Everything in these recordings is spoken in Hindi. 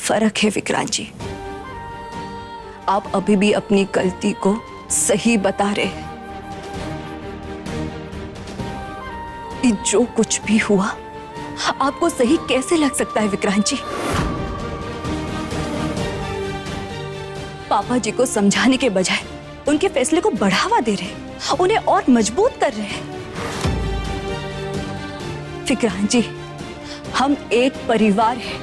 फर्क है विक्रांत जी। आप अभी भी अपनी गलती को सही बता रहे हैं। कि जो कुछ भी हुआ आपको सही कैसे लग सकता है विक्रांत जी? पापा जी को समझाने के बजाय उनके फैसले को बढ़ावा दे रहे हैं, उन्हें और मजबूत कर रहे हैं। विक्रांत जी, हम एक परिवार हैं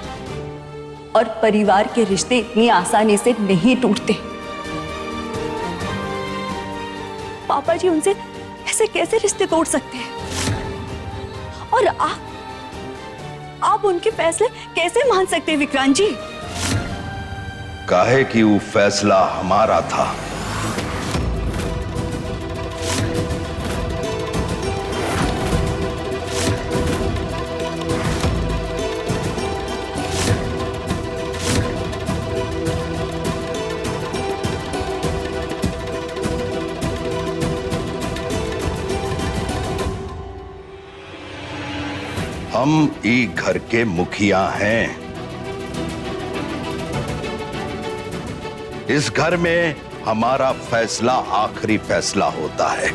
और परिवार के रिश्ते इतनी आसानी से नहीं टूटते। पापा जी उनसे ऐसे कैसे रिश्ते तोड़ सकते हैं? और आप उनके फैसले कैसे मान सकते हैं विक्रांत जी? काहे कि वो फैसला हमारा था। हम ई घर के मुखिया हैं। इस घर में हमारा फैसला आखिरी फैसला होता है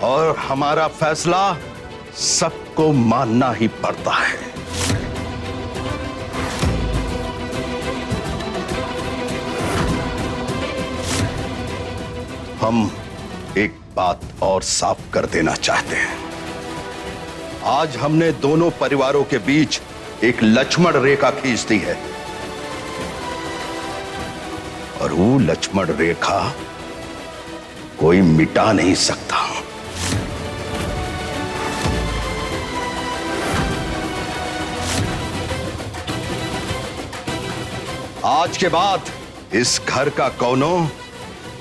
और हमारा फैसला सबको मानना ही पड़ता है। हम एक बात और साफ कर देना चाहते हैं। आज हमने दोनों परिवारों के बीच एक लक्ष्मण रेखा खींच दी है और वो लक्ष्मण रेखा कोई मिटा नहीं सकता। आज के बाद इस घर का कौनो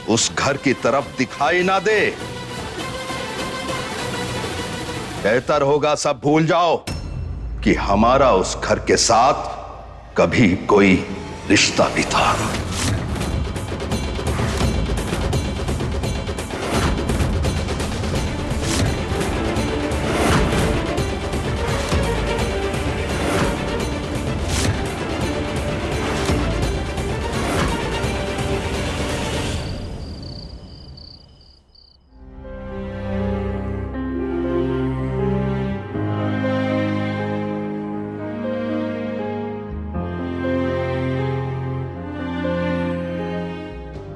उस घर की तरफ दिखाई ना दे। बेहतर होगा सब भूल जाओ कि हमारा उस घर के साथ कभी कोई रिश्ता भी था।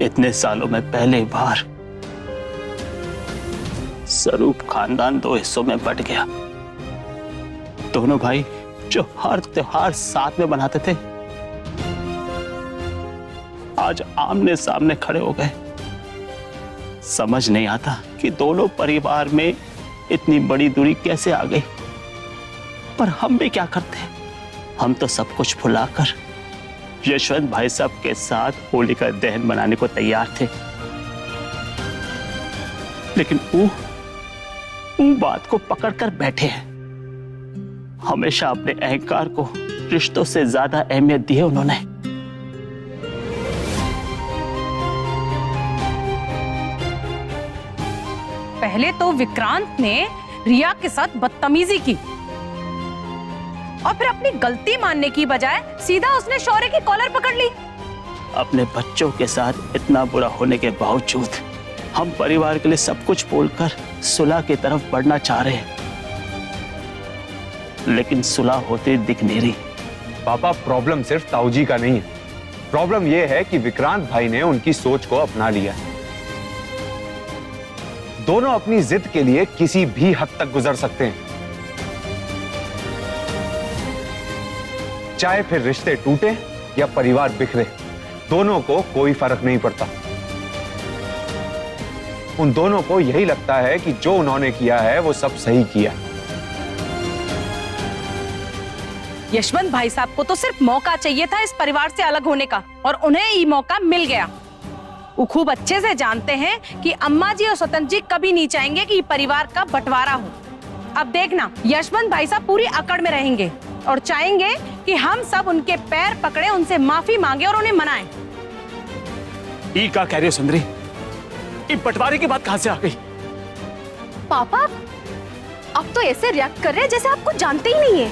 इतने सालों में पहली बार स्वरूप खानदान दो हिस्सों में बट गया। दोनों भाई जो हर त्योहार साथ में मनाते थे आज आमने सामने खड़े हो गए। समझ नहीं आता कि दोनों परिवार में इतनी बड़ी दूरी कैसे आ गई। पर हम भी क्या करते? हम तो सब कुछ भुलाकर यशवंत भाई साहब के साथ होली का दहन मनाने को तैयार थे, लेकिन वो बात को पकड़कर बैठे हैं। हमेशा अपने अहंकार को रिश्तों से ज्यादा अहमियत दी है उन्होंने। पहले तो विक्रांत ने रिया के साथ बदतमीजी की और फिर अपनी गलती मानने की बजाय सीधा उसने शौर्य की कॉलर पकड़ ली। अपने बच्चों के साथ इतना बुरा होने के बावजूद हम परिवार के लिए सब कुछ बोलकर सुलह की तरफ बढ़ना चाह रहे हैं, लेकिन सुलह होते दिख नहीं रही। पापा, प्रॉब्लम सिर्फ ताऊजी का नहीं है। प्रॉब्लम यह है कि विक्रांत भाई ने उनकी सोच को अपना लिया। दोनों अपनी जिद के लिए किसी भी हद तक गुजर सकते हैं, चाहे फिर रिश्ते टूटे या परिवार बिखरे, दोनों को कोई फर्क नहीं पड़ता। उन दोनों को यही लगता है कि जो उन्होंने किया है वो सब सही किया। यशवंत भाई साहब को तो सिर्फ मौका चाहिए था इस परिवार से अलग होने का, और उन्हें ये मौका मिल गया। वो खूब अच्छे से जानते हैं कि अम्मा जी और स्वतंत्र जी कभी नहीं चाहेंगे कि परिवार का बंटवारा हो। अब देखना, यशवंत भाई साहब पूरी अकड़ में रहेंगे और चाहेंगे कि हम सब उनके पैर पकड़े, उनसे माफी मांगे और उन्हें मनाएं। ये क्या कह रही हो सुंदरी? ये बंटवारे की बात कहां से आ गई? पापा, आप तो ऐसे रिएक्ट कर रहे हैं जैसे आप कुछ जानते ही नहीं है।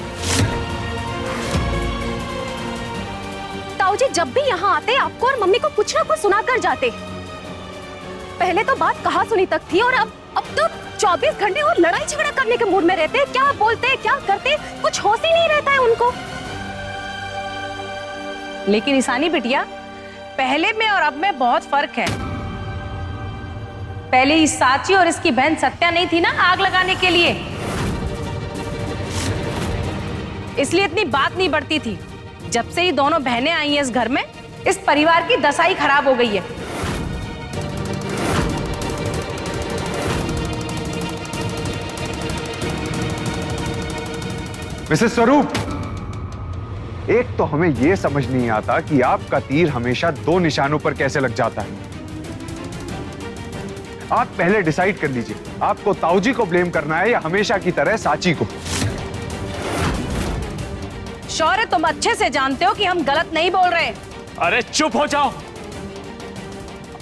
ताऊ जी जब भी यहाँ आते आपको और मम्मी को कुछ ना कुछ सुनाकर जाते। पहले तो बात कहा सुनी तक थी और अब तो 24 घंटे और लड़ाई झगड़ा करने के मूड में रहते हैं। क्या बोलते क्या करते कुछ होश ही नहीं रहता है उनको। लेकिन ईशानी बिटिया, पहले में और अब में बहुत फर्क है। पहले इस साची और इसकी बहन सत्या नहीं थी ना आग लगाने के लिए, इसलिए इतनी बात नहीं बढ़ती थी। जब से ही दोनों बहनें आई हैं इस घर में, इस परिवार की दशा ही खराब हो गई है। मिसेस स्वरूप, एक तो हमें यह समझ नहीं आता कि आपका तीर हमेशा दो निशानों पर कैसे लग जाता है। आप पहले डिसाइड कर लीजिए, आपको ताऊजी को ब्लेम करना है या हमेशा की तरह साची को। शौर्य, तुम अच्छे से जानते हो कि हम गलत नहीं बोल रहे। अरे चुप हो जाओ,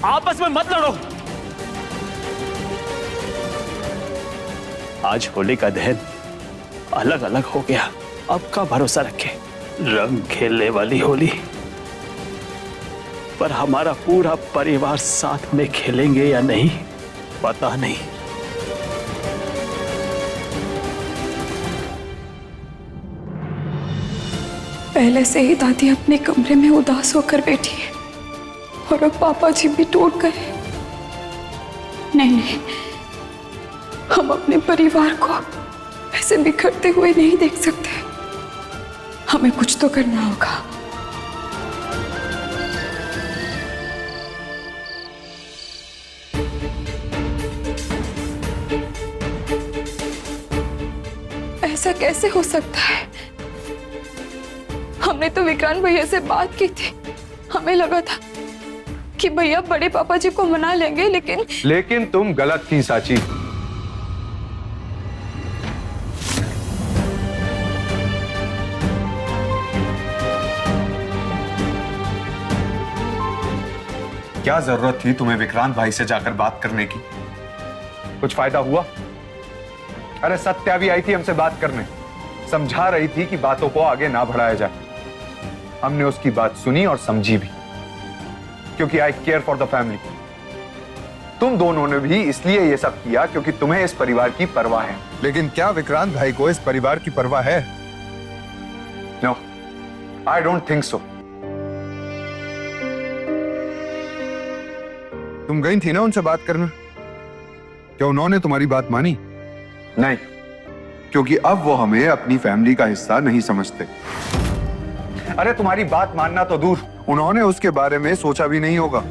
आपस में मत लड़ो। आज होली का दहन अलग अलग हो गया, अब का भरोसा रखे। रंग खेलने वाली होली, पर हमारा पूरा परिवार साथ में खेलेंगे या नहीं पता नहीं। पहले से ही दादी अपने कमरे में उदास होकर बैठी है और अब पापा जी भी टूट गए। नहीं, हम अपने परिवार को ऐसे बिखरते हुए नहीं देख सकते। हमें कुछ तो करना होगा। ऐसा कैसे हो सकता है? हमने तो विक्रांत भैया से बात की थी। हमें लगा था कि भैया बड़े पापा जी को मना लेंगे, लेकिन तुम गलत थी साची। क्या जरूरत थी तुम्हें विक्रांत भाई से जाकर बात करने की? कुछ फायदा हुआ? अरे सत्या भी आई थी हमसे बात करने, समझा रही थी कि बातों को आगे ना बढ़ाया जाए। हमने उसकी बात सुनी और समझी भी, क्योंकि आई केयर फॉर द फैमिली। तुम दोनों ने भी इसलिए ये सब किया क्योंकि तुम्हें इस परिवार की परवाह है। लेकिन क्या विक्रांत भाई को इस परिवार की परवाह है? No, I don't think so. तुम गई थी ना उनसे बात करना, क्या उन्होंने तुम्हारी बात मानी? नहीं, क्योंकि अब वो हमें अपनी फैमिली का हिस्सा नहीं समझते। अरे तुम्हारी बात मानना तो दूर, उन्होंने उसके बारे में सोचा भी नहीं होगा।